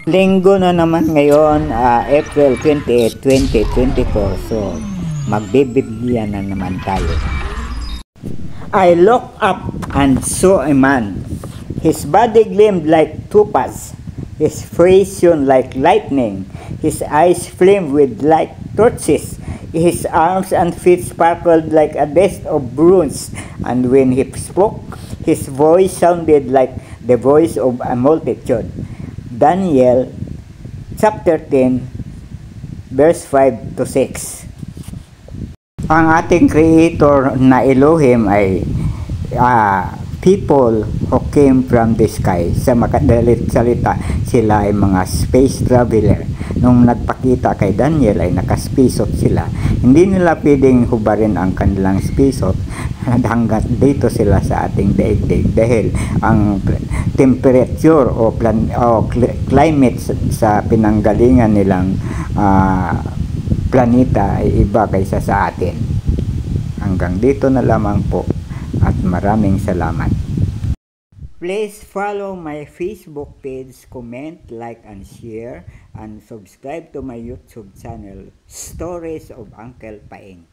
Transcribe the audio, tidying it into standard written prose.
Linggo na naman ngayon, April 28, 2024. So, magbibigyan na naman tayo. I looked up and saw a man. His body gleamed like topaz. His face shone like lightning. His eyes flamed with like torches. His arms and feet sparkled like a disk of bronze. And when he spoke, his voice sounded like the voice of a multitude. Daniel chapter 10 verse 5 to 6. Ang ating creator na Elohim ay people who came from the sky. Sa makadalit salita, sila ay mga space traveler. Nung nagpakita kay Daniel ay naka-spacesuit sila. Hindi nila pwedeng hubarin ang kanilang spacesuit hanggang dito sila sa ating daigdig dahil ang temperature o climate sa pinanggalingan nilang planeta ay iba kaysa sa atin. Hanggang dito na lamang po at maraming salamat. Please follow my Facebook page, comment, like, and share, and subscribe to my YouTube channel, Stories of Uncle Paeng.